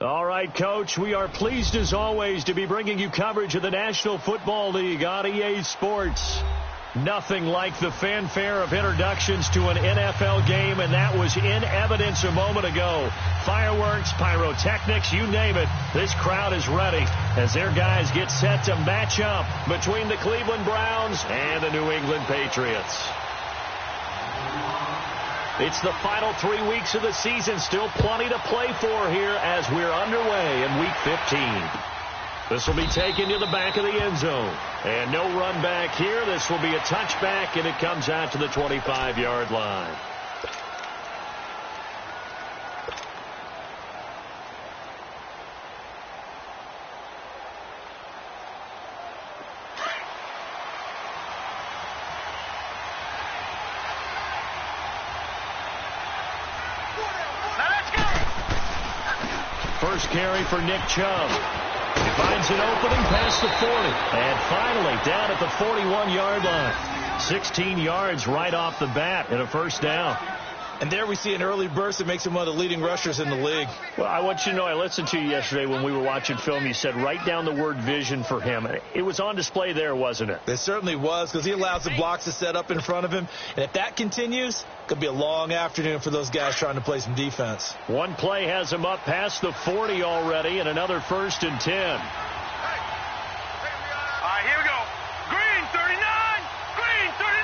All right, Coach, we are pleased as always to be bringing you coverage of the National Football League on EA Sports. Nothing like the fanfare of introductions to an NFL game, and that was in evidence a moment ago. Fireworks, pyrotechnics, you name it. This crowd is ready as their guys get set to match up between the Cleveland Browns and the New England Patriots. It's the final 3 weeks of the season. Still plenty to play for here as we're underway in Week 15. This will be taken to the back of the end zone. And no run back here. This will be a touchback, and it comes out to the 25-yard line. First carry for Nick Chubb. He finds an opening past the 40. And finally down at the 41-yard line. 16 yards right off the bat and a first down. And there we see an early burst that makes him one of the leading rushers in the league. Well, I want you to know, I listened to you yesterday when we were watching film. You said write down the word vision for him. It was on display there, wasn't it? It certainly was, because he allows the blocks to set up in front of him. And if that continues, it could be a long afternoon for those guys trying to play some defense. One play has him up past the 40 already, and another 1st and 10. All right, here we go. Green 39. Green 39.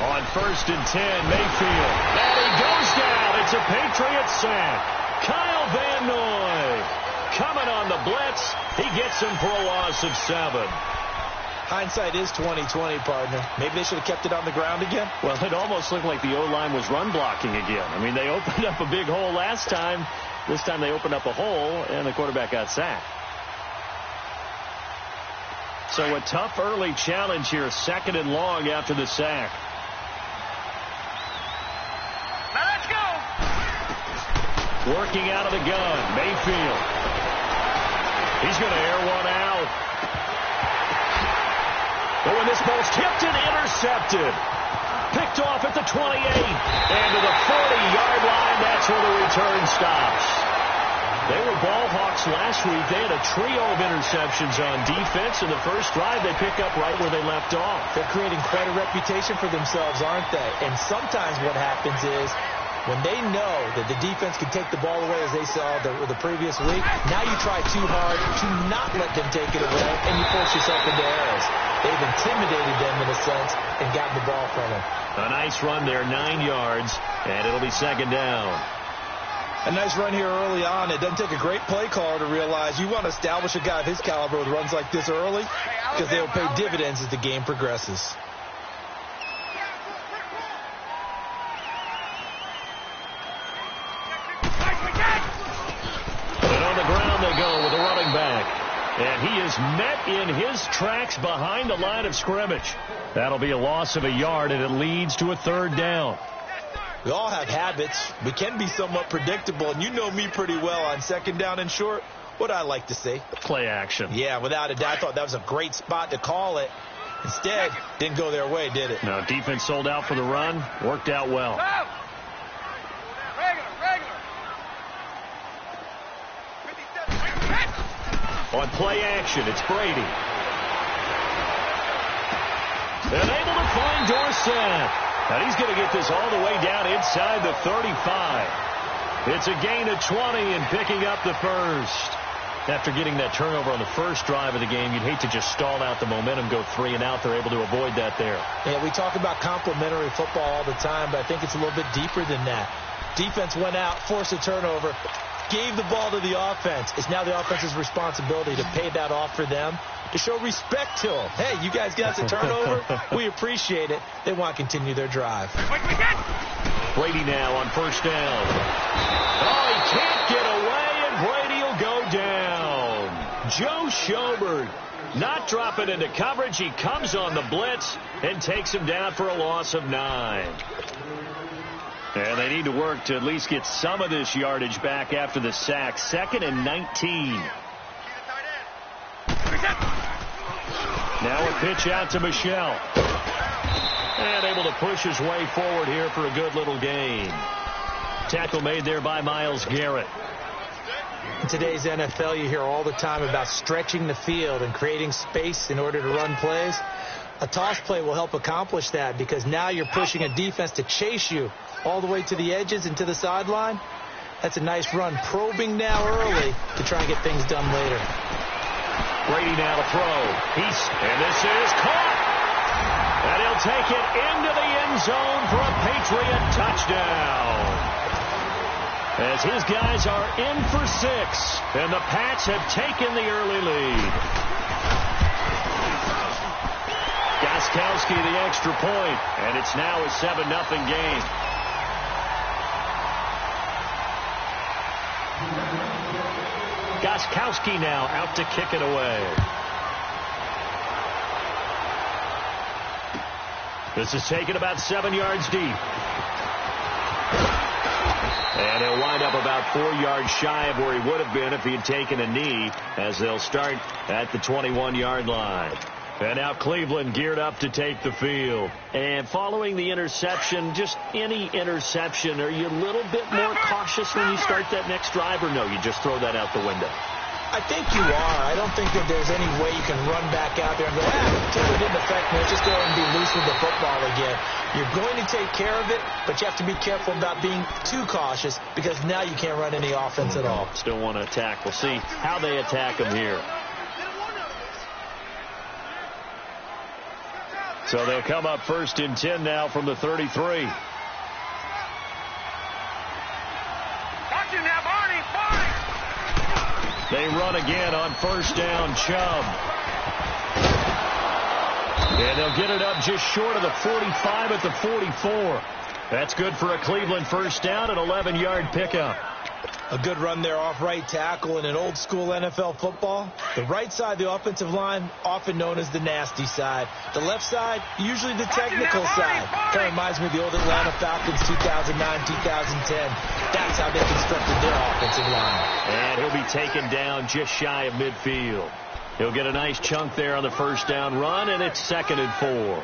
On 1st and 10, Mayfield. And he goes down. It's a Patriot sack. Kyle Van Noy coming on the blitz. He gets him for a loss of 7. Hindsight is 20/20, partner. Maybe they should have kept it on the ground again. Well, it almost looked like the O-line was run blocking again. I mean, they opened up a big hole last time. This time they opened up a hole, and the quarterback got sacked. So a tough early challenge here, 2nd and long after the sack. Now let's go. Working out of the gun, Mayfield. He's going to air one out. But when this ball's tipped and intercepted, picked off at the 28, and to the 40-yard line, that's where the return stops. They were ball hawks last week. They had a trio of interceptions on defense. In the first drive, they pick up right where they left off. They're creating quite a reputation for themselves, aren't they? And sometimes what happens is when they know that the defense can take the ball away, as they saw the previous week, now you try too hard to not let them take it away, and you force yourself into errors. They've intimidated them in a sense and gotten the ball from them. A nice run there, 9 yards, and it'll be 2nd down. A nice run here early on. It doesn't take a great play caller to realize you want to establish a guy of his caliber with runs like this early, because they'll pay dividends as the game progresses. And on the ground they go with a running back. And he is met in his tracks behind the line of scrimmage. That'll be a loss of a yard, and it leads to a 3rd down. We all have habits. We can be somewhat predictable, and you know me pretty well on 2nd down and short. What I like to see? Play action. Yeah, without a doubt. I thought that was a great spot to call it. Instead, didn't go their way, did it? No, defense sold out for the run. Worked out well. On play action, it's Brady. And able to find Dorsett. And he's going to get this all the way down inside the 35. It's a gain of 20 and picking up the first. After getting that turnover on the first drive of the game, you'd hate to just stall out the momentum, go 3 and out. They're able to avoid that there. Yeah, we talk about complementary football all the time, but I think it's a little bit deeper than that. Defense went out, forced a turnover, gave the ball to the offense. It's now the offense's responsibility to pay that off for them, to show respect to them. Hey, you guys got the turnover. We appreciate it. They want to continue their drive. Brady now on 1st down. Oh, he can't get away, and Brady will go down. Joe Schobert not dropping into coverage. He comes on the blitz and takes him down for a loss of 9. And they need to work to at least get some of this yardage back after the sack. 2nd and 19. Now a pitch out to Michel. And able to push his way forward here for a good little gain. tackle made there by Myles Garrett. In today's NFL, you hear all the time about stretching the field and creating space in order to run plays. A toss play will help accomplish that because now you're pushing a defense to chase you all the way to the edges and to the sideline. That's a nice run, probing now early to try and get things done later. Brady now to throw. And this is caught. And he'll take it into the end zone for a Patriot touchdown. As his guys are in for 6, and the Pats have taken the early lead. Gostkowski the extra point, and it's now a 7-0 game. Gostkowski now out to kick it away. This is taken about 7 yards deep. And he'll wind up about 4 yards shy of where he would have been if he had taken a knee, as they'll start at the 21-yard line. And now Cleveland geared up to take the field. And following the interception, just any interception, are you a little bit more cautious when you start that next drive, or no, you just throw that out the window? I think you are. I don't think that there's any way you can run back out there and go, it didn't affect me. Let's just go ahead and be loose with the football again. You're going to take care of it, but you have to be careful about being too cautious because now you can't run any offense at all. Still want to attack. We'll see how they attack him here. So they'll come up 1st and 10 now from the 33. Watch it now, Barney. They run again on 1st down, Chubb. And they'll get it up just short of the 45 at the 44. That's good for a Cleveland 1st down, an 11-yard pickup. A good run there off right tackle in an old-school NFL football. The right side of the offensive line, often known as the nasty side. The left side, usually the technical side. Kind of reminds me of the old Atlanta Falcons 2009, 2010. That's how they constructed their offensive line. And he'll be taken down just shy of midfield. He'll get a nice chunk there on the 1st down run, and it's 2nd and 4.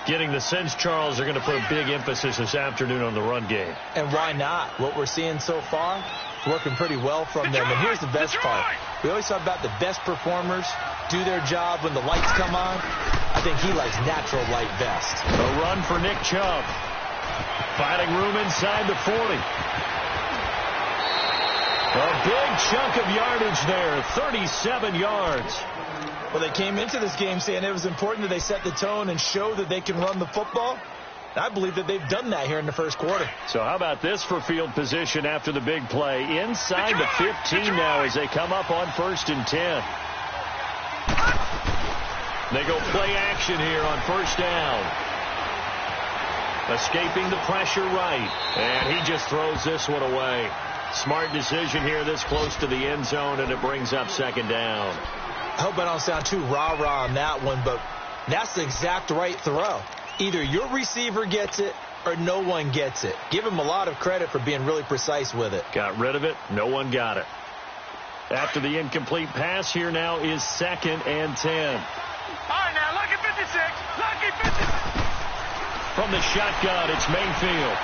Getting the sense, Charles, they're going to put a big emphasis this afternoon on the run game. And why not? What we're seeing so far, working pretty well from them. And here's the best part. We always talk about the best performers do their job when the lights come on. I think he likes natural light best. A run for Nick Chubb. Finding room inside the 40. A big chunk of yardage there, 37 yards. Well, they came into this game saying it was important that they set the tone and show that they can run the football. I believe that they've done that here in the 1st quarter. So how about this for field position after the big play? Inside the 15 now as they come up on 1st and 10. They go play action here on 1st down. Escaping the pressure right. And he just throws this one away. Smart decision here this close to the end zone, and it brings up 2nd down. I hope I don't sound too rah-rah on that one, but that's the exact right throw. Either your receiver gets it or no one gets it. Give him a lot of credit for being really precise with it. Got rid of it. No one got it. After the incomplete pass, here now is 2nd and 10. All right, now, lucky 56. Lucky 56. From the shotgun, it's Mayfield.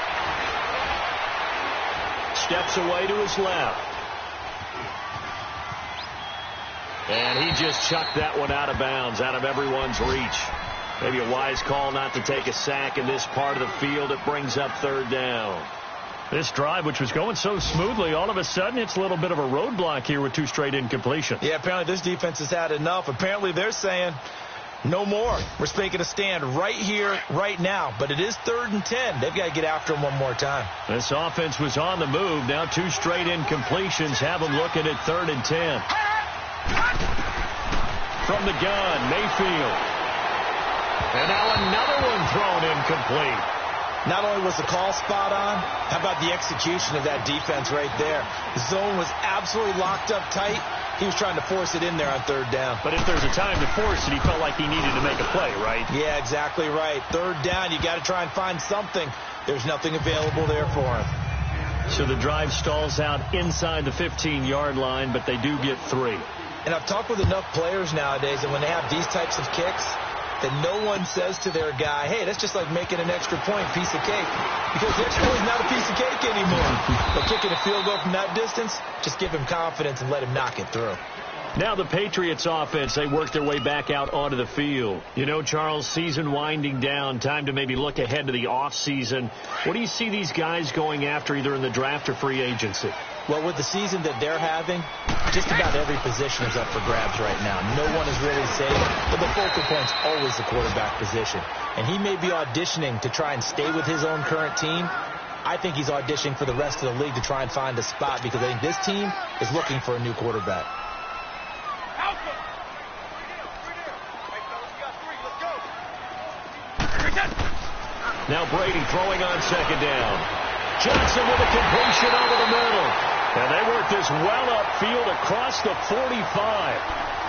Steps away to his left. And he just chucked that one out of bounds, out of everyone's reach. Maybe a wise call not to take a sack in this part of the field. It brings up 3rd down. This drive, which was going so smoothly, all of a sudden it's a little bit of a roadblock here with 2 straight incompletions. Yeah, apparently this defense has had enough. Apparently they're saying no more. We're making a stand right here, right now. But it is 3rd and 10. They've got to get after him one more time. This offense was on the move. Now 2 straight incompletions have them looking at 3rd and 10. From the gun, Mayfield. And now another one thrown incomplete. Not only was the call spot on, how about the execution of that defense right there? The zone was absolutely locked up tight. He was trying to force it in there on 3rd down. But if there's a time to force it, he felt like he needed to make a play, right? Yeah, exactly right. 3rd down, you got to try and find something. There's nothing available there for him. So the drive stalls out inside the 15-yard line, but they do get 3. And I've talked with enough players nowadays, and when they have these types of kicks, that no one says to their guy, hey, that's just like making an extra point, piece of cake. Because the extra point is not a piece of cake anymore. But kicking a field goal from that distance, just give him confidence and let him knock it through. Now the Patriots offense, they work their way back out onto the field. You know, Charles, season winding down, time to maybe look ahead to the offseason. What do you see these guys going after either in the draft or free agency? Well, with the season that they're having, just about every position is up for grabs right now. No one is really safe, but the focal point's always the quarterback position. And he may be auditioning to try and stay with his own current team. I think he's auditioning for the rest of the league to try and find a spot because I think this team is looking for a new quarterback. Now Brady throwing on second down. Johnson with a completion over the middle. And they work this well upfield across the 45.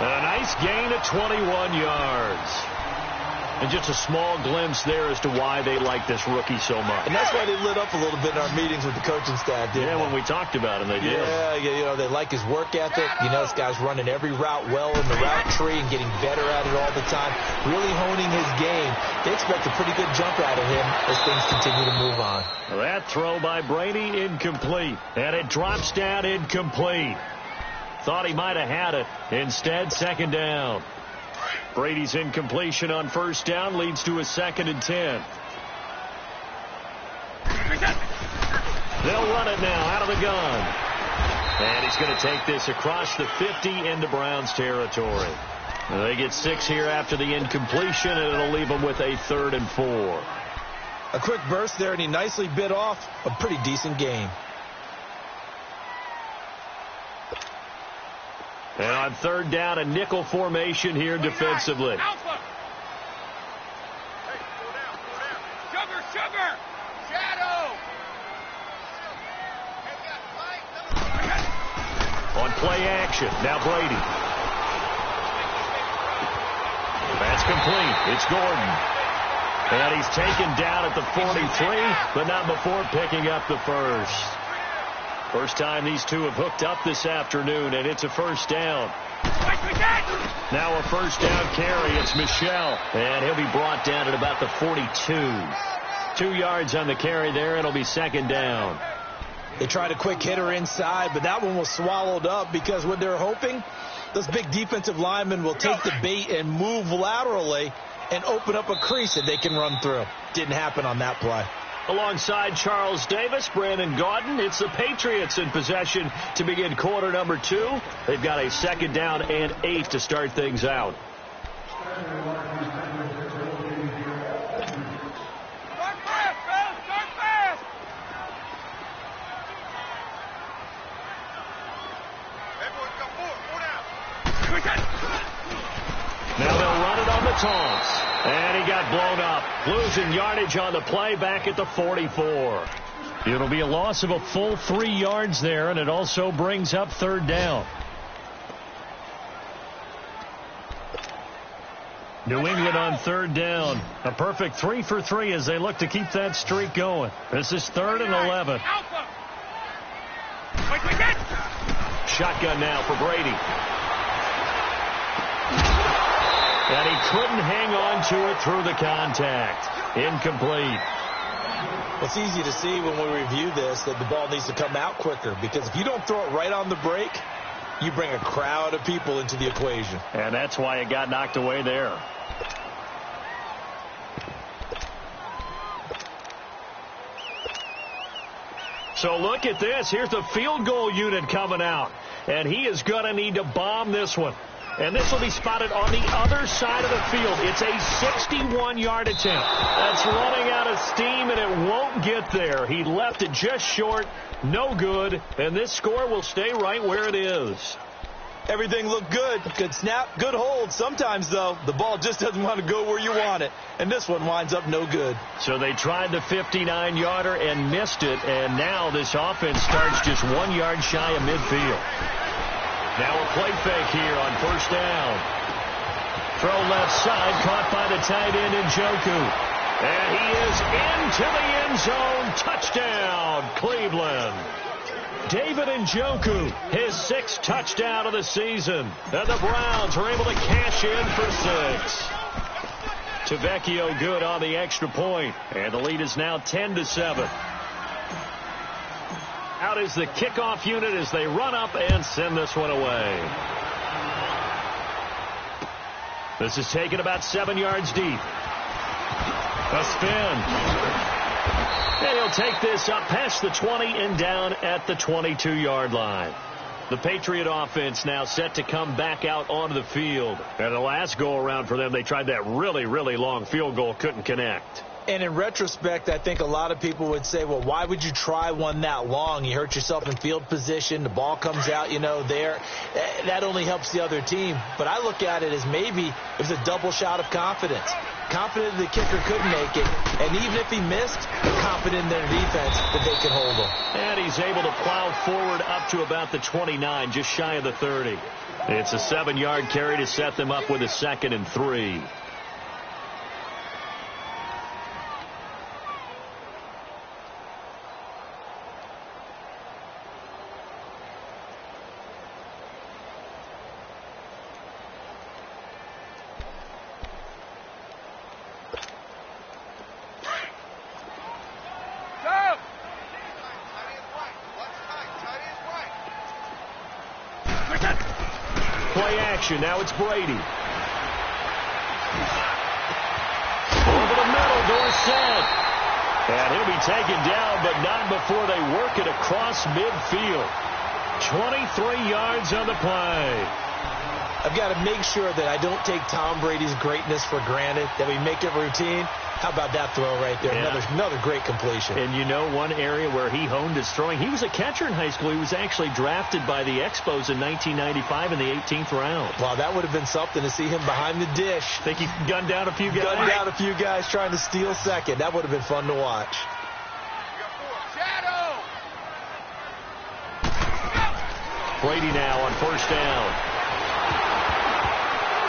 A nice gain of 21 yards. And just a small glimpse there as to why they like this rookie so much. And that's why they lit up a little bit in our meetings with the coaching staff, didn't they? When we talked about him, they did. Yeah, you know, they like his work ethic. You know, this guy's running every route well in the route tree and getting better at it all the time, really honing his game. They expect a pretty good jump out of him as things continue to move on. That throw by Brady, incomplete. And it drops down incomplete. Thought he might have had it. Instead, second down. Brady's incompletion on first down leads to a 2nd and 10. They'll run it now out of the gun. And he's going to take this across the 50 into Browns territory. They get 6 here after the incompletion, and it'll leave them with a 3rd and 4. A quick burst there, and he nicely bit off a pretty decent gain. And on 3rd down, a nickel formation here defensively. Alpha. Hey, slow down. Sugar. Shadow. On play action, now Brady. That's complete. It's Gordon. And he's taken down at the 43, but not before picking up the first. First time these two have hooked up this afternoon, and it's a first down. Now a first down carry. It's Michel, and he'll be brought down at about the 42. 2 yards on the carry there. It'll be second down. They tried a quick hitter inside, but that one was swallowed up because what they're hoping, those big defensive linemen will take the bait and move laterally and open up a crease that they can run through. Didn't happen on that play. Alongside Charles Davis, Brandon Gaudin, it's the Patriots in possession to begin quarter number 2. They've got a 2nd down and 8 to start things out. Start fast. Everyone come forward. Now they'll run it on the taunts. And he got blown up. Losing yardage on the play back at the 44. It'll be a loss of a full 3 yards there, and it also brings up 3rd down. New England on 3rd down. A perfect 3 for 3 as they look to keep that streak going. This is 3rd and 11. Shotgun now for Brady. And he couldn't hang on to it through the contact. Incomplete. It's easy to see when we review this that the ball needs to come out quicker, because if you don't throw it right on the break, you bring a crowd of people into the equation. And that's why it got knocked away there. So look at this. Here's the field goal unit coming out. And he is going to need to bomb this one. And this will be spotted on the other side of the field. It's a 61-yard attempt. That's running out of steam, and it won't get there. He left it just short. No good. And this score will stay right where it is. Everything looked good. Good snap, good hold. Sometimes, though, the ball just doesn't want to go where you want it. And this one winds up no good. So they tried the 59-yarder and missed it. And now this offense starts just 1 yard shy of midfield. Now a play fake here on first down. Throw left side, caught by the tight end Njoku. And he is into the end zone. Touchdown, Cleveland. David Njoku, his 6th touchdown of the season. And the Browns are able to cash in for 6. Tavecchio good on the extra point, and the lead is now 10-7. Out is the kickoff unit as they run up and send this one away. This is taken about 7 yards deep. A spin. And he'll take this up past the 20 and down at the 22-yard line. The Patriot offense now set to come back out onto the field. And the last go-around for them, they tried that really, really long field goal, couldn't connect. And in retrospect, I think a lot of people would say, well, why would you try one that long? You hurt yourself in field position. The ball comes out, there. That only helps the other team. But I look at it as maybe it was a double shot of confidence. Confident the kicker could make it. And even if he missed, confident in their defense that they could hold him. And he's able to plow forward up to about the 29, just shy of the 30. It's a 7-yard carry to set them up with a 2nd and 3. Play action. Now it's Brady. Over the middle, Dorsett. And he'll be taken down, but not before they work it across midfield. 23 yards on the play. I've got to make sure that I don't take Tom Brady's greatness for granted, that we make it routine. How about that throw right there? Yeah. Another great completion. And one area where he honed his throwing, he was a catcher in high school. He was actually drafted by the Expos in 1995 in the 18th round. Wow, that would have been something to see him behind the dish. Think he gunned down a few guys? Gunned down a few guys trying to steal second. That would have been fun to watch. Brady now on first down.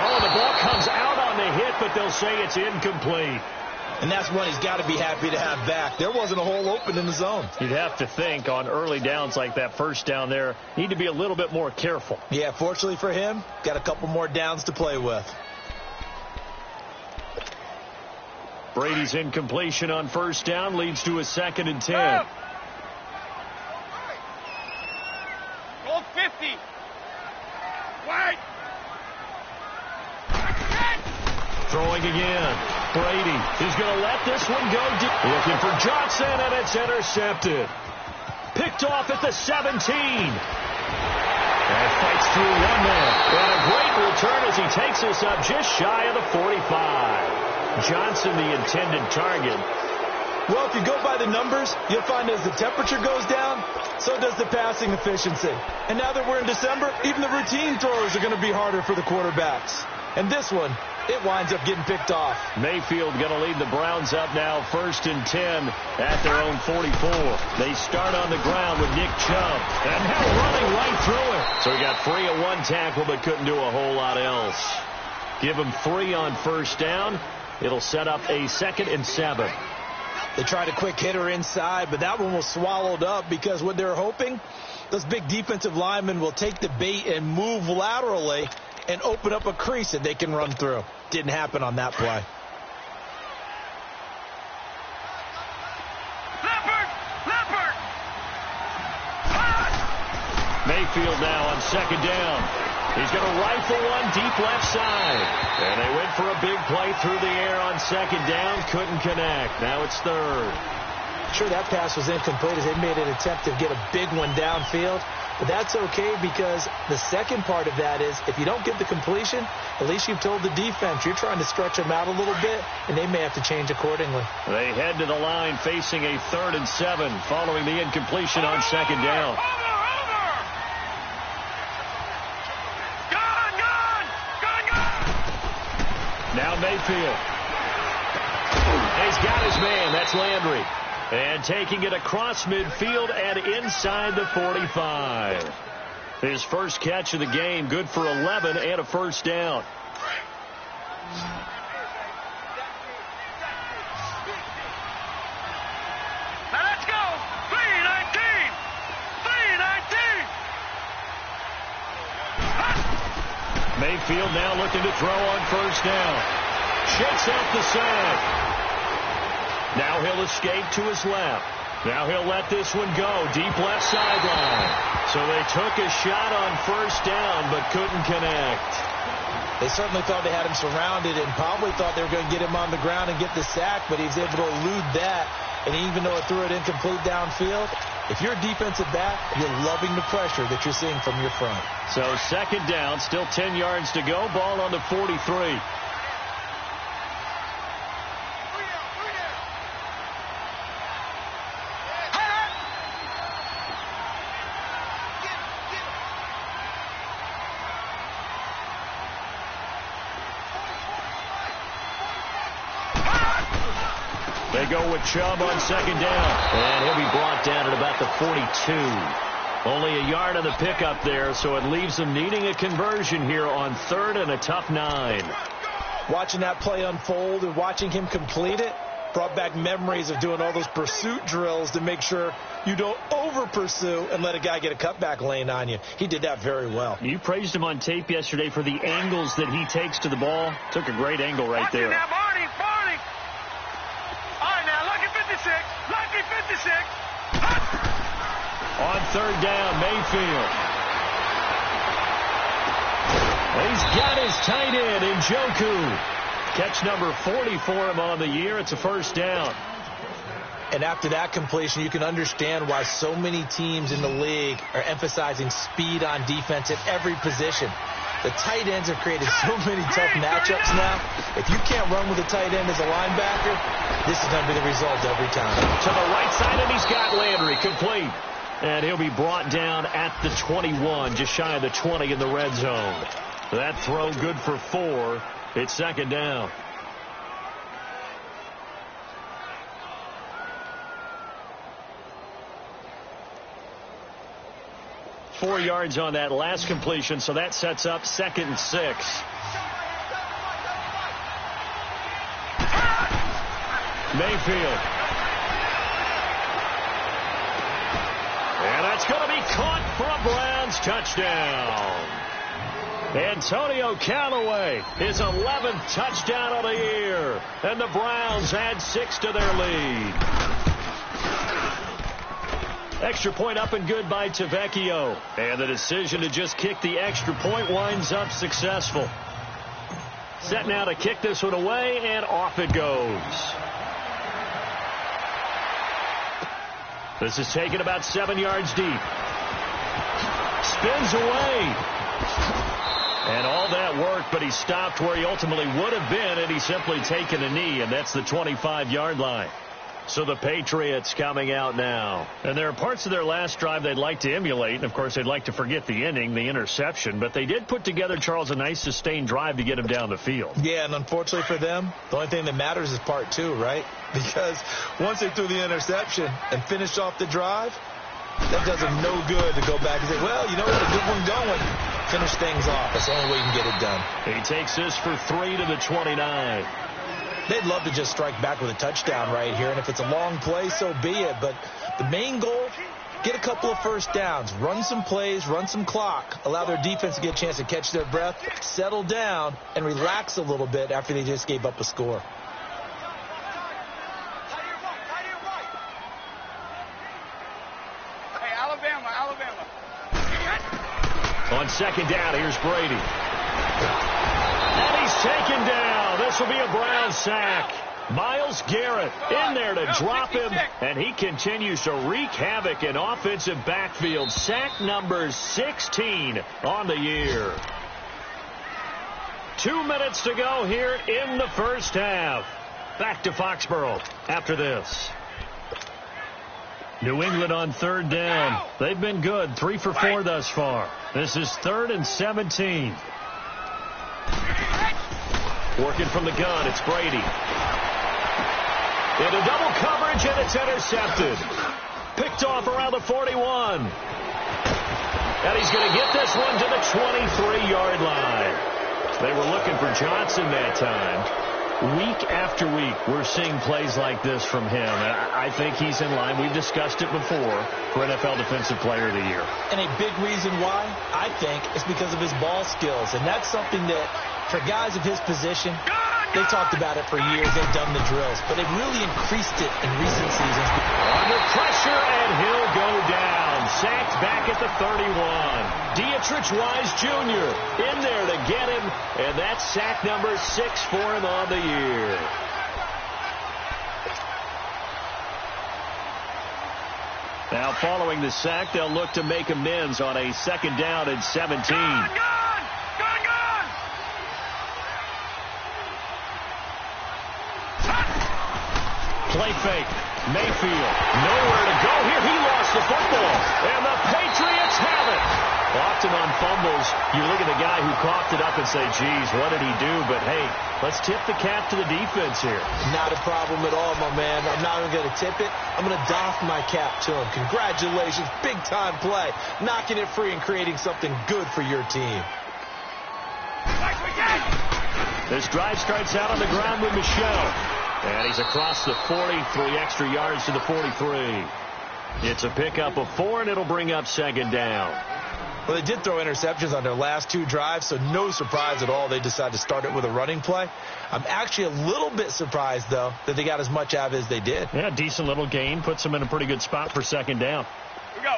Oh, the ball comes out on the hit, but they'll say it's incomplete. And that's one he's got to be happy to have back. There wasn't a hole open in the zone. You'd have to think on early downs like that first down there, need to be a little bit more careful. Yeah, fortunately for him, got a couple more downs to play with. Brady's incompletion on first down leads to a 2nd and 10. Goal 50. Wait. Throwing again. Brady is going to let this one go deep. Looking for Johnson, and it's intercepted. Picked off at the 17. And fights through one man. And a great return as he takes us up just shy of the 45. Johnson, the intended target. Well, if you go by the numbers, you'll find as the temperature goes down, so does the passing efficiency. And now that we're in December, even the routine throws are going to be harder for the quarterbacks. And this one, it winds up getting picked off. Mayfield going to lead the Browns up now 1st and 10 at their own 44. They start on the ground with Nick Chubb. And now running right through it. So he got 3 at one tackle but couldn't do a whole lot else. Give him 3 on first down. It'll set up a 2nd and 7. They tried a quick hitter inside, but that one was swallowed up because what they're hoping, those big defensive linemen will take the bait and move laterally and open up a crease that they can run through. Didn't happen on that play. Leopard! Mayfield now on 2nd down. He's going to rifle one deep left side. And they went for a big play through the air on 2nd down. Couldn't connect. Now it's 3rd. Sure, that pass was incomplete as they made an attempt to get a big one downfield. But that's okay because the second part of that is if you don't get the completion, at least you've told the defense you're trying to stretch them out a little bit, and they may have to change accordingly. They head to the line facing a 3rd and 7 following the incompletion on 2nd down. Now Mayfield. He's got his man. That's Landry. And taking it across midfield and inside the 45. His first catch of the game, good for 11 and a first down. Let's go! 319! 319! Mayfield now looking to throw on first down. Shakes out the sack. Now he'll escape to his left. Now he'll let this one go. Deep left sideline. So they took a shot on first down, but couldn't connect. They certainly thought they had him surrounded and probably thought they were going to get him on the ground and get the sack, but he was able to elude that. And even though it threw it incomplete downfield, if you're a defensive back, you're loving the pressure that you're seeing from your front. So second down, still 10 yards to go. Ball on the 43. They go with Chubb on second down. And he'll be brought down at about the 42. Only a yard on the pickup there, so it leaves them needing a conversion here on third and a tough 9. Watching that play unfold and watching him complete it brought back memories of doing all those pursuit drills to make sure you don't over-pursue and let a guy get a cutback lane on you. He did that very well. You praised him on tape yesterday for the angles that he takes to the ball. Took a great angle right there. Now, Barney. All right, now, lucky 56. Lucky 56. On third down, Mayfield. He's got his tight end, Njoku. Catch number 40 for him on the year. It's a first down. And after that completion, you can understand why so many teams in the league are emphasizing speed on defense at every position. The tight ends have created so many tough matchups now. If you can't run with a tight end as a linebacker, this is going to be the result every time. To the right side, and he's got Landry complete. And he'll be brought down at the 21, just shy of the 20 in the red zone. That throw good for 4. It's second down. Four yards on that last completion, so that sets up second and 6. Mayfield. And that's going to be caught for a Browns touchdown. Antonio Callaway, his 11th touchdown of the year. And the Browns add 6 to their lead. Extra point up and good by Tavecchio. And the decision to just kick the extra point winds up successful. Set now to kick this one away, and off it goes. This is taken about 7 yards deep. Spins away. And all that worked, but he stopped where he ultimately would have been had he simply taken a knee, and that's the 25-yard line. So the Patriots coming out now. And there are parts of their last drive they'd like to emulate. And, of course, they'd like to forget the inning, the interception. But they did put together, Charles, a nice sustained drive to get him down the field. Yeah, and unfortunately for them, the only thing that matters is part 2, right? Because once they threw the interception and finished off the drive, that does them no good to go back and say, well, you know what, a good one going. Finish things off. That's the only way you can get it done. He takes this for 3 to the 29. They'd love to just strike back with a touchdown right here, and if it's a long play, so be it. But the main goal, get a couple of first downs, run some plays, run some clock, allow their defense to get a chance to catch their breath, settle down, and relax a little bit after they just gave up a score. Hey, Alabama. On second down, here's Brady. And he's taken down. This will be a Brown sack. Myles Garrett in there to drop him, and he continues to wreak havoc in offensive backfield. Sack number 16 on the year. 2 minutes to go here in the first half. Back to Foxborough after this. New England on third down. They've been good, 3 for 4 thus far. This is 3rd and 17. Working from the gun, it's Brady. Into double coverage, and it's intercepted. Picked off around the 41. And he's going to get this one to the 23-yard line. They were looking for Johnson that time. Week after week, we're seeing plays like this from him. I think he's in line. We've discussed it before for NFL Defensive Player of the Year. And a big reason why, I think, is because of his ball skills. And that's something that, for guys of his position, They've talked about it for years. They've done the drills, but they've really increased it in recent seasons. Under pressure, and he'll go down. Sacked back at the 31. Dietrich Wise Jr. in there to get him, and that's sack number 6 for him on the year. Now, following the sack, they'll look to make amends on a 2nd down and 17. Gun! Play fake. Mayfield. Nowhere to go here. He lost the football. And the Patriots have it. Often on fumbles, you look at the guy who coughed it up and say, geez, what did he do? But, hey, let's tip the cap to the defense here. Not a problem at all, my man. I'm not even going to tip it. I'm going to doff my cap to him. Congratulations. Big-time play. Knocking it free and creating something good for your team. This drive starts out on the ground with Michelle. And he's across the 40, 3 extra yards to the 43. It's a pickup of 4, and it'll bring up 2nd down. Well, they did throw interceptions on their last 2 drives, so no surprise at all they decided to start it with a running play. I'm actually a little bit surprised, though, that they got as much out of it as they did. Yeah, decent little gain. Puts them in a pretty good spot for 2nd down. Here we go.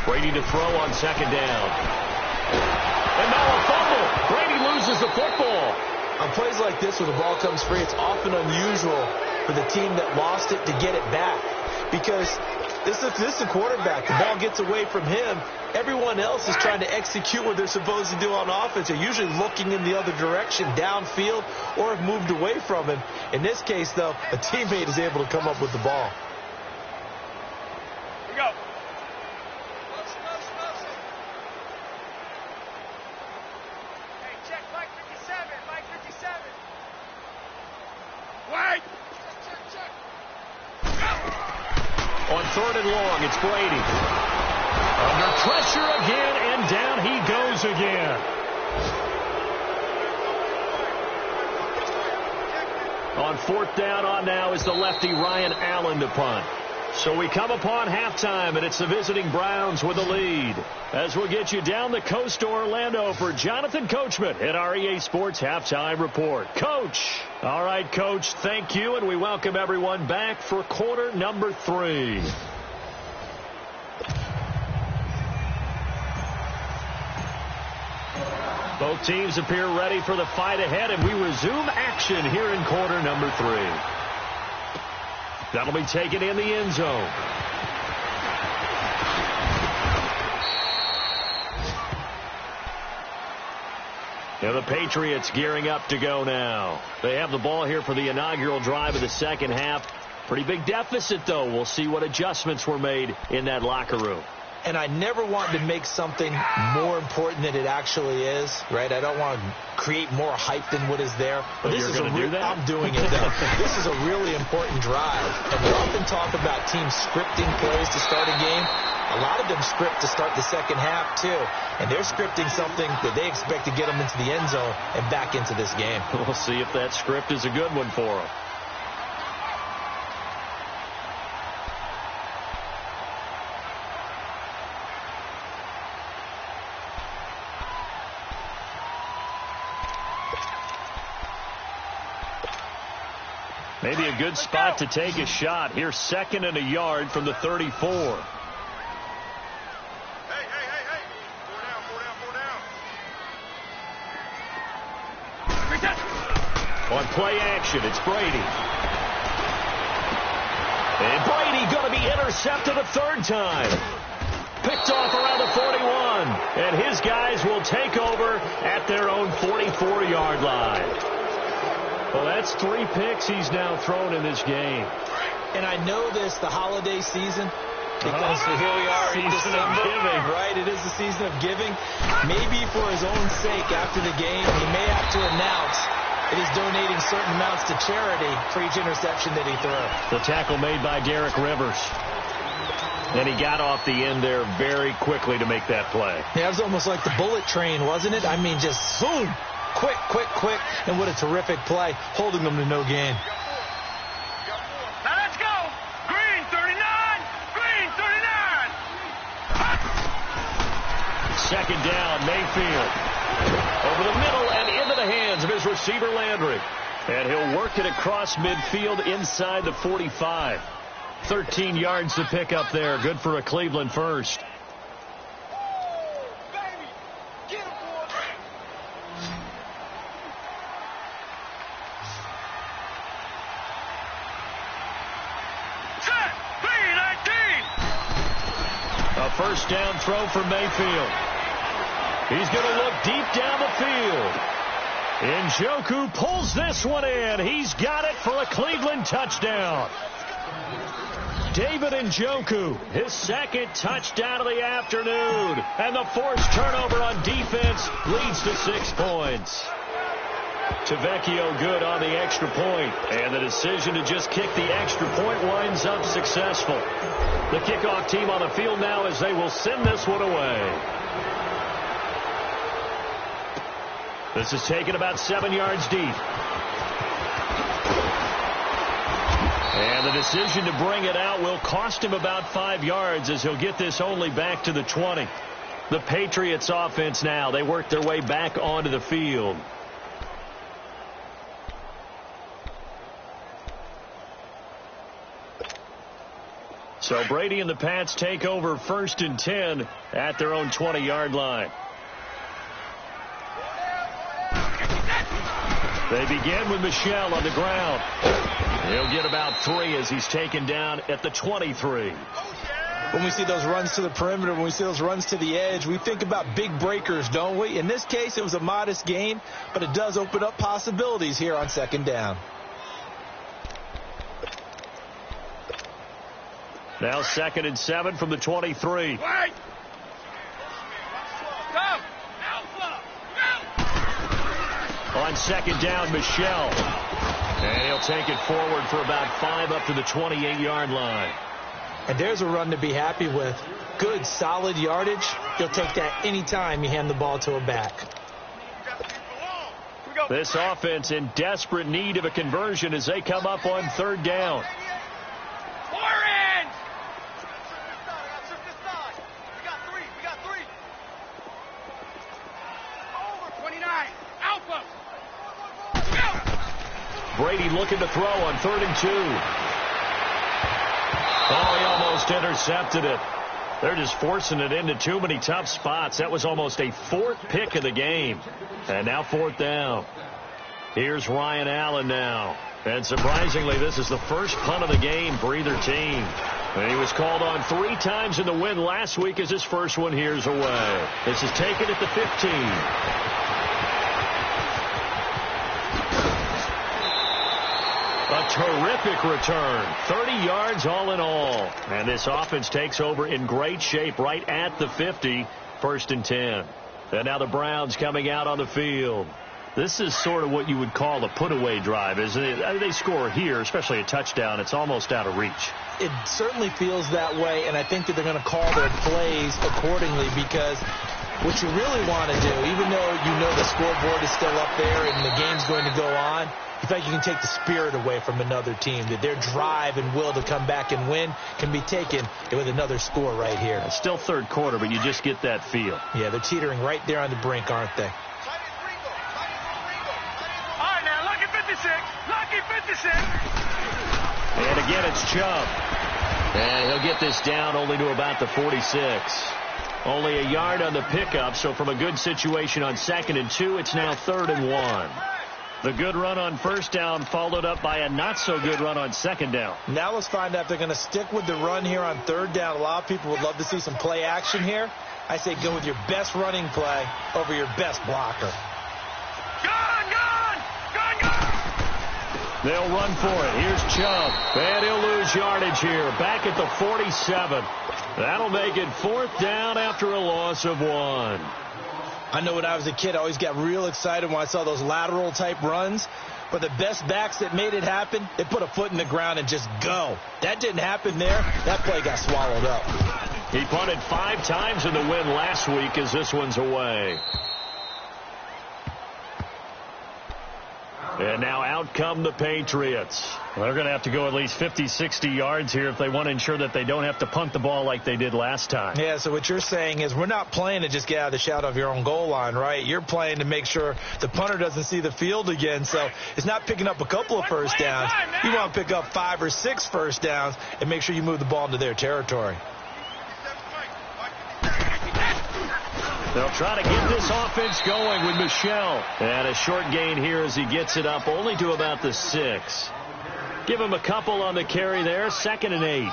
Brady to throw on 2nd down. And now a fumble. Brady loses the football. On plays like this where the ball comes free, it's often unusual for the team that lost it to get it back. Because this is a quarterback. The ball gets away from him. Everyone else is trying to execute what they're supposed to do on offense. They're usually looking in the other direction, downfield, or have moved away from him. In this case, though, a teammate is able to come up with the ball. Here we go. On 3rd and long, it's Brady. Under pressure again, and down he goes again. On 4th down on now is the lefty Ryan Allen to punt. So we come upon halftime, and it's the visiting Browns with the lead. As we'll get you down the coast to Orlando for Jonathan Coachman at our EA Sports Halftime Report. Coach. All right, Coach, thank you, and we welcome everyone back for quarter number 3. Both teams appear ready for the fight ahead, and we resume action here in quarter number 3. That'll be taken in the end zone. And the Patriots gearing up to go now. They have the ball here for the inaugural drive of the 2nd half. Pretty big deficit, though. We'll see what adjustments were made in that locker room. And I never want to make something more important than it actually is, right? I don't want to create more hype than what is there. But you're going to do that? I'm doing it, though. This is a really important drive. And we often talk about teams scripting plays to start a game. A lot of them script to start the 2nd half, too. And they're scripting something that they expect to get them into the end zone and back into this game. We'll see if that script is a good one for them. Maybe a good spot to take a shot. Here's 2nd and a yard from the 34. Hey. Four down. On play action, it's Brady. And Brady going to be intercepted a 3rd time. Picked off around the 41. And his guys will take over at their own 44-yard line. Well, that's 3 picks he's now thrown in this game. And I know this, the holiday season, because here we are in December, right? It is the season of giving. Maybe for his own sake, after the game, he may have to announce that he's donating certain amounts to charity for each interception that he threw. The tackle made by Derek Rivers. And he got off the end there very quickly to make that play. Yeah, it was almost like the bullet train, wasn't it? I mean, just boom. Quick, quick, quick. And what a terrific play, holding them to no gain. Now let's go. Green 39. Green 39. Second down, Mayfield. Over the middle and into the hands of his receiver, Landry. And he'll work it across midfield inside the 45. 13 yards to pick up there. Good for a Cleveland first. A first down throw for Mayfield. He's going to look deep down the field. Njoku pulls this one in. He's got it for a Cleveland touchdown. David Njoku, his second touchdown of the afternoon. And the forced turnover on defense leads to 6 points. Tavecchio good on the extra point. And the decision to just kick the extra point winds up successful. The kickoff team on the field now as they will send this one away. This is taken about 7 yards deep. And the decision to bring it out will cost him about 5 yards as he'll get this only back to the 20. The Patriots offense now, they work their way back onto the field. So Brady and the Pats take over 1st and 10 at their own 20-yard line. They begin with Michel on the ground. He'll get about 3 as he's taken down at the 23. When we see those runs to the perimeter, when we see those runs to the edge, we think about big breakers, don't we? In this case, it was a modest gain, but it does open up possibilities here on 2nd down. Now 2nd and 7 from the 23. Wait. Go. On 2nd down, Michel. And he'll take it forward for about 5 up to the 28-yard line. And there's a run to be happy with. Good, solid yardage. You'll take that anytime you hand the ball to a back. This offense in desperate need of a conversion as they come up on 3rd down. Brady looking to throw on 3rd and 2. Oh, he almost intercepted it. They're just forcing it into too many tough spots. That was almost a 4th pick of the game. And now 4th down. Here's Ryan Allen now. And surprisingly, this is the first punt of the game for either team. And he was called on 3 times in the win last week as his first one here's away. This is taken at the 15. A terrific return. 30 yards all in all. And this offense takes over in great shape right at the 50. 1st and 10. And now the Browns coming out on the field. This is sort of what you would call a put-away drive, isn't it? They score here, especially a touchdown. It's almost out of reach. It certainly feels that way, and I think that they're going to call their plays accordingly because what you really want to do, even though you know the scoreboard is still up there and the game's going to go on, in fact, you can take the spirit away from another team, that their drive and will to come back and win can be taken with another score right here. It's still 3rd quarter, but you just get that feel. Yeah, they're teetering right there on the brink, aren't they? All right, now, lucky 56. Lucky 56. And again, it's Chubb. And he'll get this down only to about the 46. Only a yard on the pickup, so from a good situation on 2nd and 2, it's now 3rd and 1. The good run on 1st down followed up by a not-so-good run on 2nd down. Now let's find out if they're going to stick with the run here on 3rd down. A lot of people would love to see some play action here. I say go with your best running play over your best blocker. Gone, gone, gone, gone. They'll run for it. Here's Chubb. And he'll lose yardage here. Back at the 47. That'll make it 4th down after a loss of 1. I know when I was a kid, I always got real excited when I saw those lateral-type runs. But the best backs that made it happen, they put a foot in the ground and just go. That didn't happen there. That play got swallowed up. He punted 5 times in the win last week as this one's away. And now out come the Patriots. Well, they're going to have to go at least 50, 60 yards here if they want to ensure that they don't have to punt the ball like they did last time. Yeah, so what you're saying is we're not playing to just get out of the shadow of your own goal line, right? You're playing to make sure the punter doesn't see the field again. So it's not picking up a couple of first downs. You want to pick up 5 or 6 first downs and make sure you move the ball into their territory. They'll try to get this offense going with Michel. And a short gain here as he gets it up only to about the 6. Give him a couple on the carry there. 2nd and 8.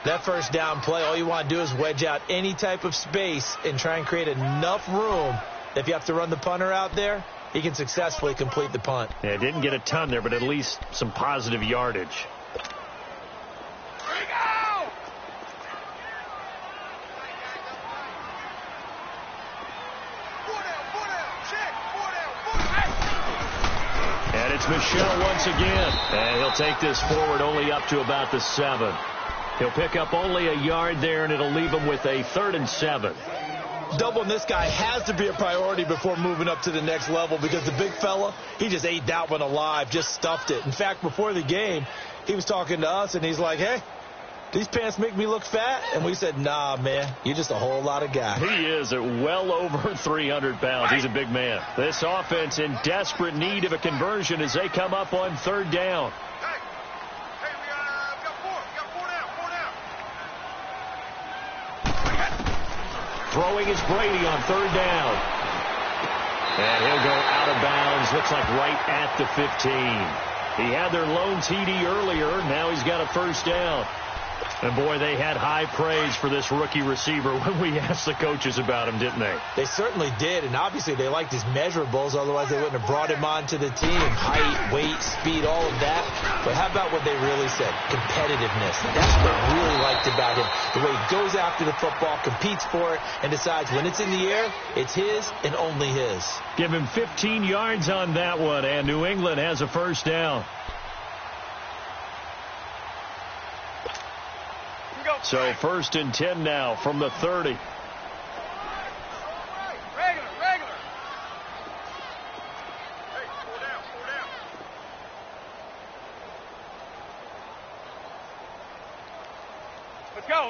That first down play, all you want to do is wedge out any type of space and try and create enough room. If you have to run the punter out there, he can successfully complete the punt. Yeah, didn't get a ton there, but at least some positive yardage. And it's Michel once again. And he'll take this forward only up to about the 7. He'll pick up only a yard there, and it'll leave him with a 3rd and 7. Doubling this guy has to be a priority before moving up to the next level because the big fella, he just ate that one alive, just stuffed it. In fact, before the game, he was talking to us, and he's like, hey, these pants make me look fat? And we said, nah, man, you're just a whole lot of guy. He is at well over 300 pounds. He's a big man. This offense in desperate need of a conversion as they come up on 3rd down. Throwing is Brady on 3rd down. And he'll go out of bounds. Looks like right at the 15. He had their lone TD earlier. Now he's got a 1st down. And, boy, they had high praise for this rookie receiver when we asked the coaches about him, didn't they? They certainly did, and obviously they liked his measurables. Otherwise, they wouldn't have brought him onto the team. Height, weight, speed, all of that. But how about what they really said? Competitiveness. That's what I really liked about him. The way he goes after the football, competes for it, and decides when it's in the air, it's his and only his. Give him 15 yards on that one, and New England has a 1st down. So 1st and 10 now from the 30. Regular. Hey, slow down.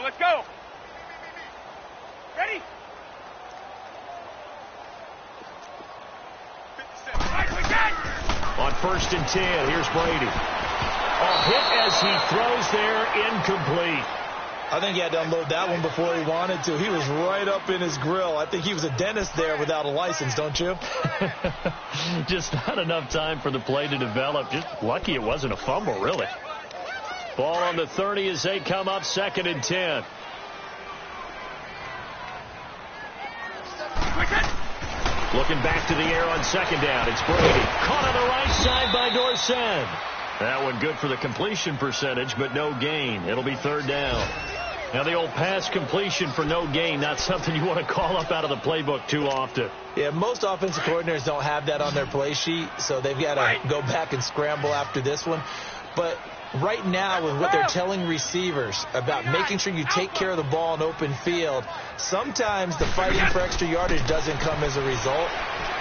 Let's go. Ready? 57. Right, we got. On 1st and 10, here's Brady. A hit as he throws there, incomplete. I think he had to unload that one before he wanted to. He was right up in his grill. I think he was a dentist there without a license, don't you? Just not enough time for the play to develop. Just lucky it wasn't a fumble, really. Ball on the 30 as they come up 2nd and 10. Looking back to the air on 2nd down. It's Brady. Caught on the right side by Dorsett. That one good for the completion percentage, but no gain. It'll be 3rd down. Now, the old pass completion for no gain, not something you want to call up out of the playbook too often. Yeah, most offensive coordinators don't have that on their play sheet, so they've got to go back and scramble after this one. But right now, with what they're telling receivers about making sure you take care of the ball in open field, sometimes the fighting for extra yardage doesn't come as a result.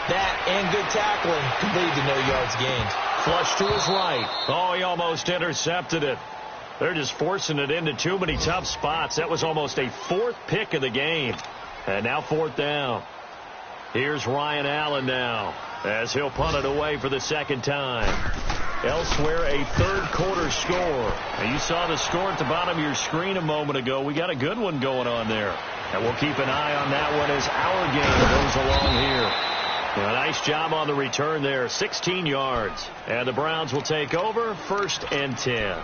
That and good tackling can lead to no yards gained. Flush to his right. Oh, he almost intercepted it. They're just forcing it into too many tough spots. That was almost a 4th pick of the game. And now 4th down. Here's Ryan Allen now as he'll punt it away for the 2nd time. Elsewhere, a 3rd quarter score. Now, you saw the score at the bottom of your screen a moment ago. We got a good one going on there. And we'll keep an eye on that one as our game goes along here. A nice job on the return there, 16 yards. And the Browns will take over 1st and 10.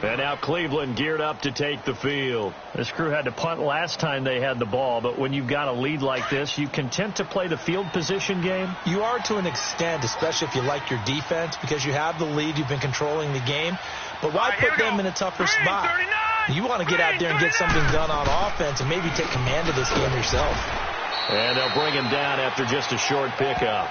And now Cleveland geared up to take the field. This crew had to punt last time they had the ball, but when you've got a lead like this, you content to play the field position game? You are to an extent, especially if you like your defense, because you have the lead, you've been controlling the game. But why put them in a tougher spot? You want to get out there and get something done on offense and maybe take command of this game yourself. And they'll bring him down after just a short pickup.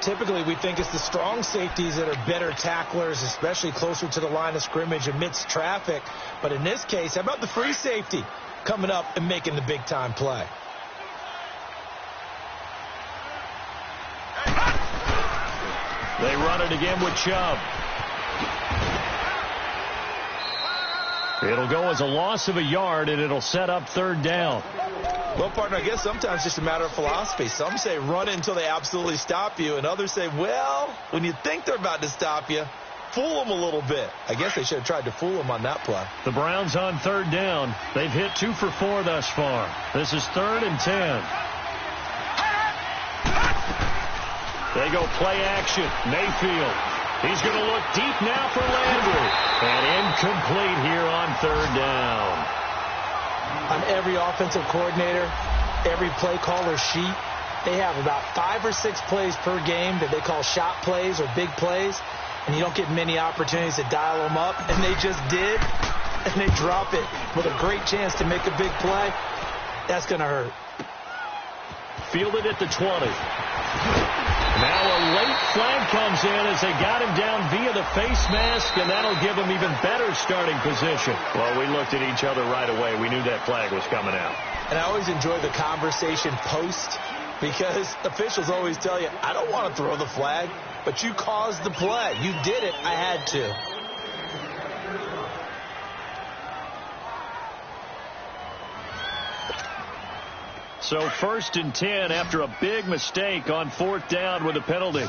Typically, we think it's the strong safeties that are better tacklers, especially closer to the line of scrimmage amidst traffic. But in this case, how about the free safety coming up and making the big-time play? They run it again with Chubb. It'll go as a loss of a yard, and it'll set up third down. Well, partner, I guess sometimes it's just a matter of philosophy. Some say run it until they absolutely stop you, and others say, well, when you think they're about to stop you, fool them a little bit. I guess they should have tried to fool them on that play. The Browns on third down. They've hit 2 for 4 thus far. This is 3rd and 10. They go play action. Mayfield. He's going to look deep now for Landry. And incomplete here on third down. On every offensive coordinator, every play caller sheet, they have about 5 or 6 plays per game that they call shot plays or big plays. And you don't get many opportunities to dial them up. And they just did. And they drop it with a great chance to make a big play. That's going to hurt. Fielded at the 20. Now a late flag comes in as they got him down via the face mask, and that'll give him even better starting position. Well, we looked at each other right away. We knew that flag was coming out. And I always enjoy the conversation post, because officials always tell you, I don't want to throw the flag, but you caused the play. You did it. I had to. So 1st and 10 after a big mistake on 4th down with a penalty.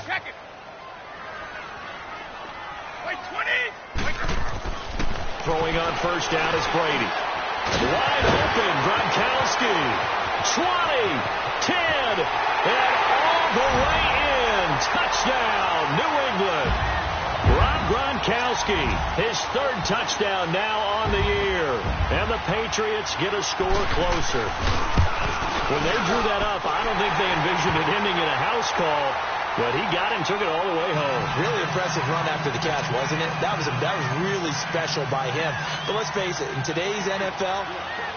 Throwing on 1st down is Brady. Wide open, Gronkowski. 20, 10, and all the way in. Touchdown, New England. Rob Gronkowski, his 3rd touchdown now on the year. And the Patriots get a score closer. When they drew that up, I don't think they envisioned it ending in a house call, but he got him, took it all the way home. Really impressive run after the catch, wasn't it? That was really special by him. But let's face it, in today's NFL,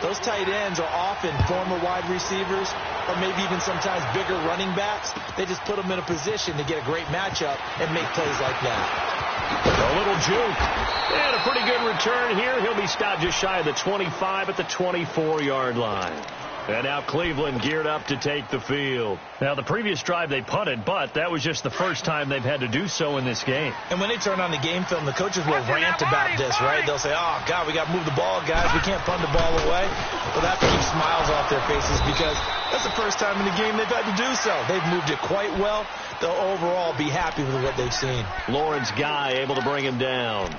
those tight ends are often former wide receivers or maybe even sometimes bigger running backs. They just put them in a position to get a great matchup and make plays like that. A little juke. And a pretty good return here. He'll be stopped just shy of the 25 at the 24-yard line. And now Cleveland geared up to take the field. Now, the previous drive they punted, but that was just the first time they've had to do so in this game. And when they turn on the game film, the coaches will rant about this, right? They'll say, oh, God, we got to move the ball, guys. We can't punt the ball away. Well, that keeps smiles off their faces because that's the first time in the game they've had to do so. They've moved it quite well. They'll overall be happy with what they've seen. Lawrence Guy able to bring him down.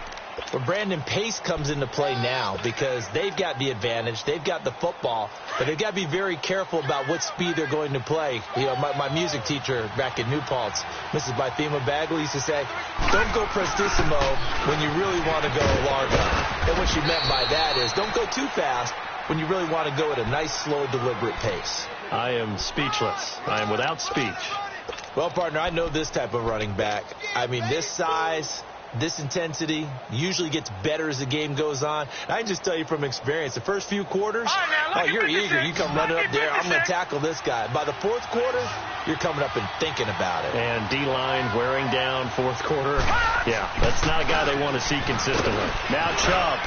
But Brandon Pace comes into play now because they've got the advantage. They've got the football, but they've got to be very careful about what speed they're going to play. You know, my music teacher back in New Paltz, Mrs. Bythema Bagley, used to say, don't go prestissimo when you really want to go largo. And what she meant by that is don't go too fast when you really want to go at a nice, slow, deliberate pace. I am speechless. I am without speech. Well, partner, I know this type of running back. I mean, this size, this intensity usually gets better as the game goes on. And I can just tell you from experience, the first few quarters, you're eager. You come running up there, I'm going to tackle this guy. By the 4th quarter, you're coming up and thinking about it. And D-line wearing down 4th quarter. Yeah, that's not a guy they want to see consistently. Now Chubb.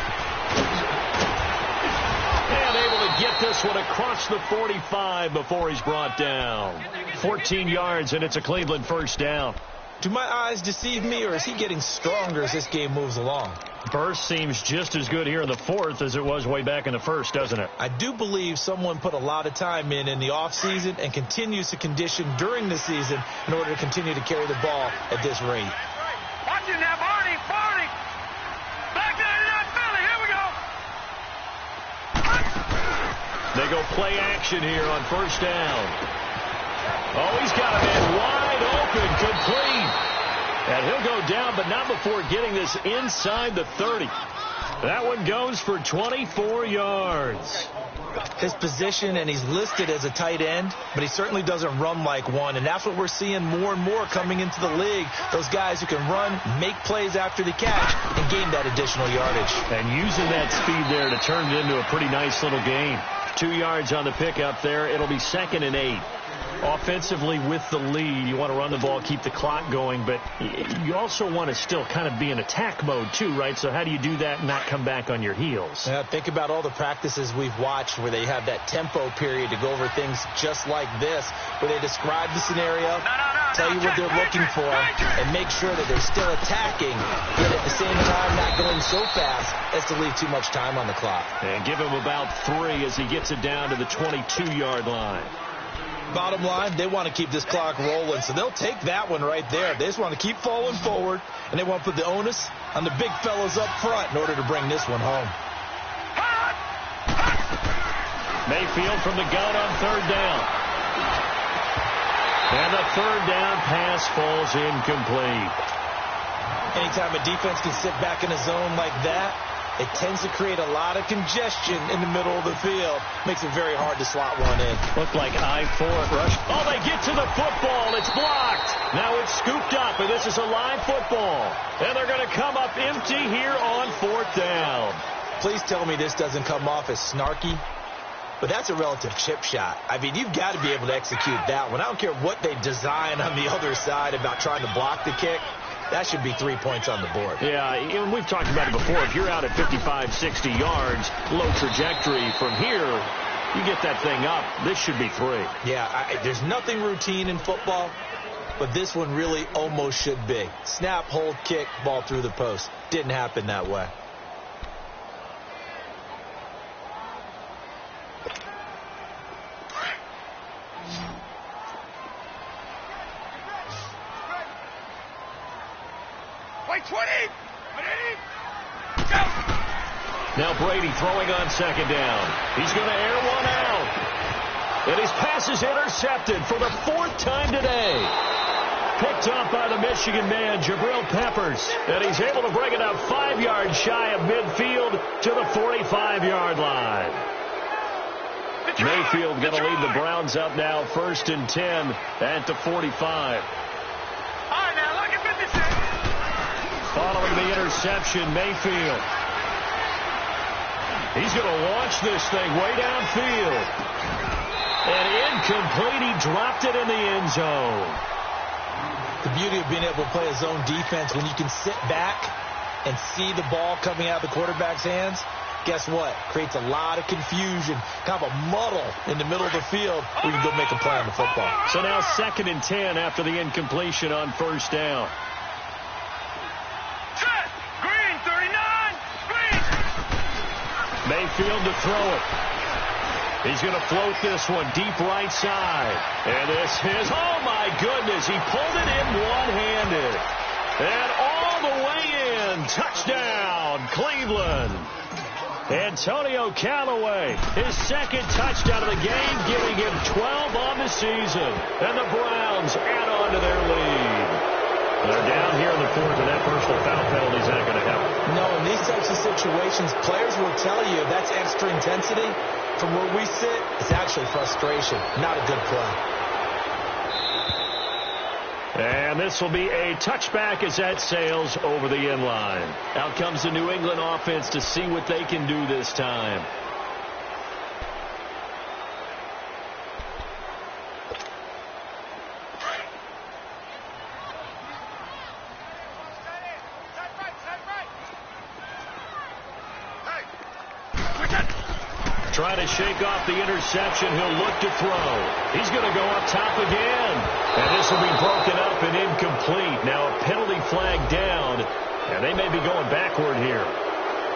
And able to get this one across the 45 before he's brought down. 14 yards, and it's a Cleveland 1st down. Do my eyes deceive me, or is he getting stronger as this game moves along? Burst seems just as good here in the 4th as it was way back in the 1st, doesn't it? I do believe someone put a lot of time in the offseason and continues to condition during the season in order to continue to carry the ball at this rate. Watch it now, Barney. Back there in that Philly. Here we go. They go play action here on 1st down. Oh, he's got a man wide open, complete. And he'll go down, but not before getting this inside the 30. That one goes for 24 yards. His position, and he's listed as a tight end, but he certainly doesn't run like one. And that's what we're seeing more and more coming into the league. Those guys who can run, make plays after the catch, and gain that additional yardage. And using that speed there to turn it into a pretty nice little gain. 2 yards on the pickup there. It'll be 2nd and 8. Offensively with the lead, you want to run the ball, keep the clock going, but you also want to still kind of be in attack mode too, right? So how do you do that and not come back on your heels? Think about all the practices we've watched where they have that tempo period to go over things just like this, where they describe the scenario. No. tell you what they're looking for, and make sure that they're still attacking, yet at the same time not going so fast as to leave too much time on the clock. And give him about 3 as he gets it down to the 22-yard line. Bottom line, they want to keep this clock rolling, so they'll take that one right there. They just want to keep falling forward, and they want to put the onus on the big fellas up front in order to bring this one home. Mayfield from the gun on 3rd down. And the 3rd down pass falls incomplete. Anytime a defense can sit back in a zone like that, it tends to create a lot of congestion in the middle of the field. Makes it very hard to slot one in. Looked like I-4 rush. Oh, they get to the football. It's blocked. Now it's scooped up, and this is a live football. And they're going to come up empty here on 4th down. Please tell me this doesn't come off as snarky. But that's a relative chip shot. I mean, you've got to be able to execute that one. I don't care what they design on the other side about trying to block the kick. That should be 3 points on the board. Yeah, and we've talked about it before. If you're out at 55, 60 yards, low trajectory from here, you get that thing up. This should be 3. Yeah, there's nothing routine in football, but this one really almost should be. Snap, hold, kick, ball through the post. Didn't happen that way. Now Brady throwing on 2nd down. He's going to air one out. And his pass is intercepted for the 4th time today. Picked up by the Michigan man, Jabril Peppers. And he's able to bring it up 5 yards shy of midfield to the 45-yard line. Mayfield going to lead the Browns up now 1st and 10 at the 45. All right, now look at 56. Following the interception, Mayfield. He's going to launch this thing way downfield. And incomplete. He dropped it in the end zone. The beauty of being able to play a zone defense, when you can sit back and see the ball coming out of the quarterback's hands, guess what? Creates a lot of confusion, kind of a muddle in the middle of the field where you can go make a play on the football. So now 2nd and 10 after the incompletion on 1st down. Green, 39. Green. Mayfield to throw it. He's going to float this one deep right side. And this is, oh my goodness, he pulled it in one-handed. And all the way in, touchdown, Cleveland. Antonio Callaway, his 2nd touchdown of the game, giving him 12 on the season. And the Browns add on to their lead. They're down here in the 4th, and that personal foul penalty is not going to help. No, in these types of situations, players will tell you that's extra intensity. From where we sit, it's actually frustration, not a good play. And this will be a touchback as that sails over the end line. Out comes the New England offense to see what they can do this time. Trying to shake off the interception. He'll look to throw. He's going to go up top again. And this will be broken up and incomplete. Now a penalty flag down. And they may be going backward here.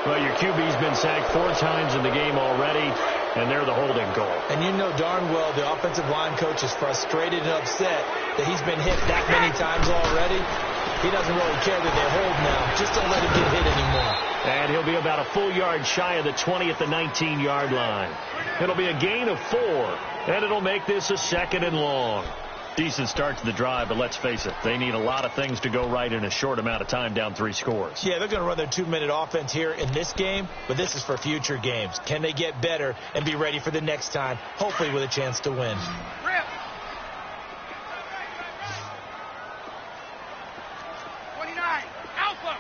Well, your QB's been sacked 4 times in the game already. And they're the holding goal. And you know darn well the offensive line coach is frustrated and upset that he's been hit that many times already. He doesn't really care that they hold now. Just don't let him get hit anymore. And he'll be about a full yard shy of the 20 at the 19-yard line. It'll be a gain of 4, and it'll make this a 2nd and long. Decent start to the drive, but let's face it, they need a lot of things to go right in a short amount of time, down 3 scores. Yeah, they're going to run their 2-minute offense here in this game, but this is for future games. Can they get better and be ready for the next time, hopefully with a chance to win? Rip. 29. Alpha.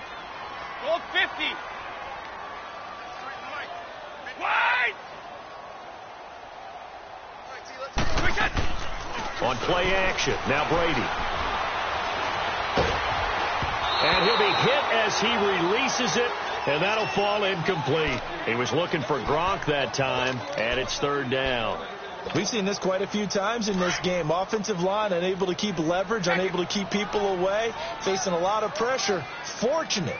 Gold 50. Wide. On play action, now Brady. And he'll be hit as he releases it, and that'll fall incomplete. He was looking for Gronk that time, and it's 3rd down. We've seen this quite a few times in this game. Offensive line unable to keep leverage, unable to keep people away, facing a lot of pressure. Fortunate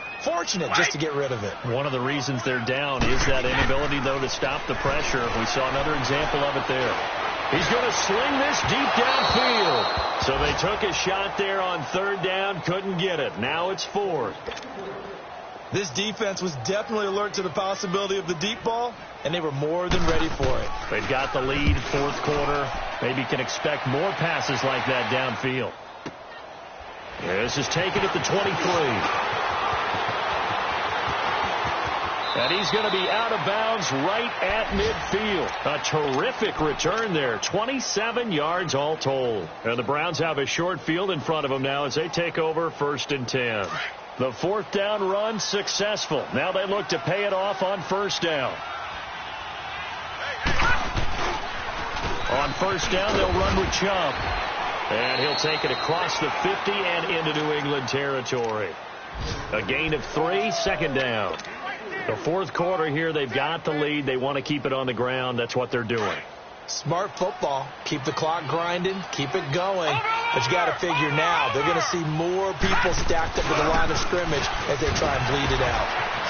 just to get rid of it. One of the reasons they're down is that inability, though, to stop the pressure. We saw another example of it there. He's going to sling this deep downfield. So they took a shot there on third down, couldn't get it. Now it's fourth. This defense was definitely alert to the possibility of the deep ball, and they were more than ready for it. They've got the lead, fourth quarter. Maybe can expect more passes like that downfield. This is taken at the 23. And he's going to be out of bounds right at midfield. A terrific return there. 27 yards all told. And the Browns have a short field in front of them now as they take over 1st and 10. The fourth down run successful. Now they look to pay it off on first down. On first down, they'll run with Chubb. And he'll take it across the 50 and into New England territory. A gain of 3, second down. The fourth quarter here, they've got the lead. They want to keep it on the ground. That's what they're doing. Smart football. Keep the clock grinding. Keep it going. But you got to figure now they're going to see more people stacked up at the line of scrimmage as they try and bleed it out.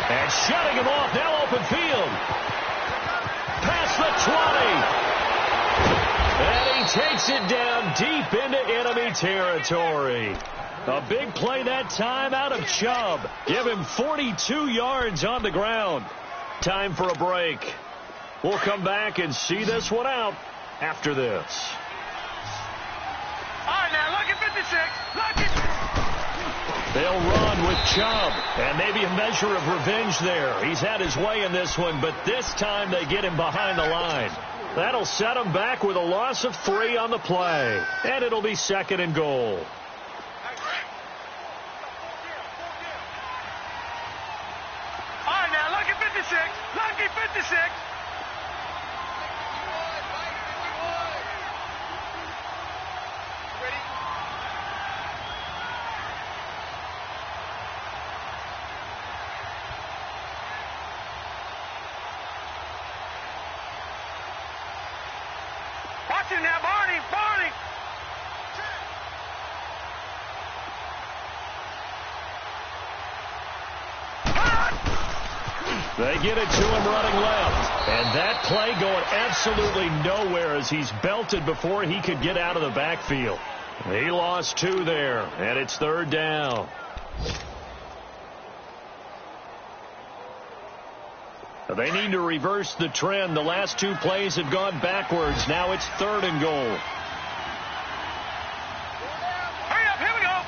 And shutting him off. Now open field. Past the 20. And he takes it down deep into enemy territory. A big play that time out of Chubb. Give him 42 yards on the ground. Time for a break. We'll come back and see this one out after this. All right, now, look at 56. Look at... They'll run with Chubb, and maybe a measure of revenge there. He's had his way in this one, but this time they get him behind the line. That'll set him back with a loss of 3 on the play, and it'll be 2nd and goal. All right, now, look at 56. Look at 56. Watch him now, Barney. Barney. They get it to him running left. And that play going absolutely nowhere as he's belted before he could get out of the backfield. He lost 2 there, and it's 3rd down. They need to reverse the trend. The last 2 plays have gone backwards. Now it's 3rd and goal. Hurry up, here we go.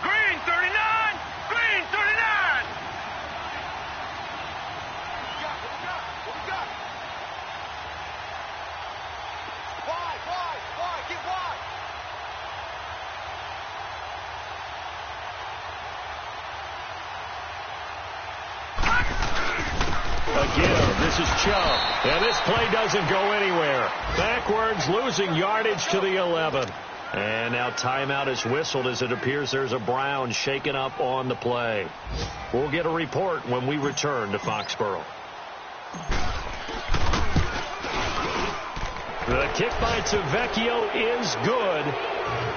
Green 39. Green 39. What we got? Wide, get wide. Again, this is Chubb. And this play doesn't go anywhere. Backwards, losing yardage to the 11. And now timeout is whistled as it appears there's a Brown shaken up on the play. We'll get a report when we return to Foxborough. The kick by Tavecchio is good.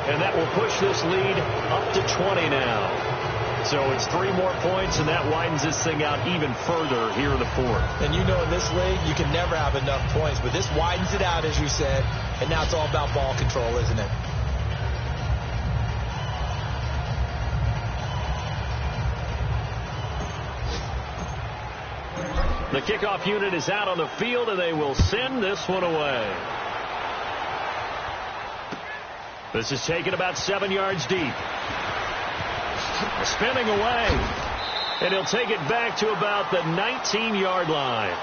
And that will push this lead up to 20 now. So it's 3 more points, and that widens this thing out even further here in the fourth. And you know in this league, you can never have enough points, but this widens it out, as you said, and now it's all about ball control, isn't it? The kickoff unit is out on the field, and they will send this one away. This is taken about 7 yards deep. Spinning away, and he'll take it back to about the 19-yard line.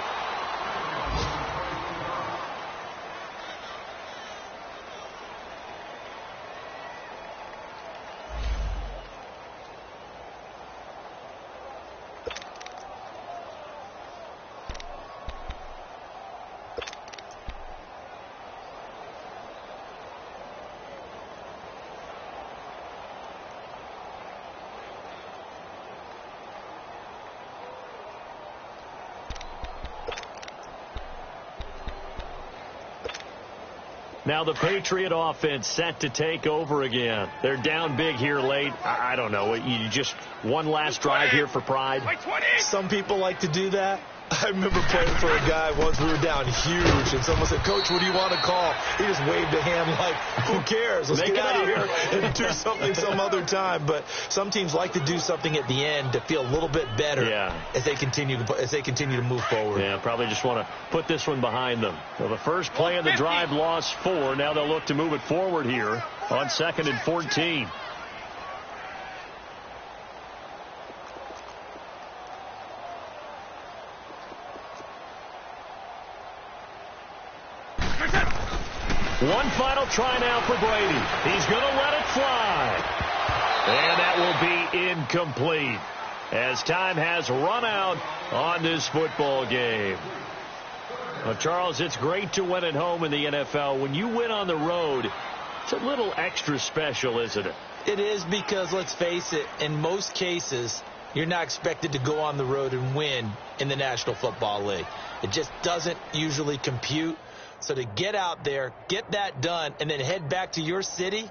Now the Patriot offense set to take over again. They're down big here late. I don't know. You just one last drive here for pride. Some people like to do that. I remember playing for a guy once. We were down huge, and someone said, "Coach, what do you want to call?" He just waved a hand like, "Who cares? Let's get out of here and do something some other time." But some teams like to do something at the end to feel a little bit better as they continue to move forward. Yeah, probably just want to put this one behind them. So the first play of the drive lost 4. Now they'll look to move it forward here on 2nd and 14. One final try now for Brady. He's going to let it fly. And that will be incomplete as time has run out on this football game. Well, Charles, it's great to win at home in the NFL. When you win on the road, it's a little extra special, isn't it? It is, because let's face it, in most cases, you're not expected to go on the road and win in the National Football League. It just doesn't usually compute. So to get out there, get that done, and then head back to your city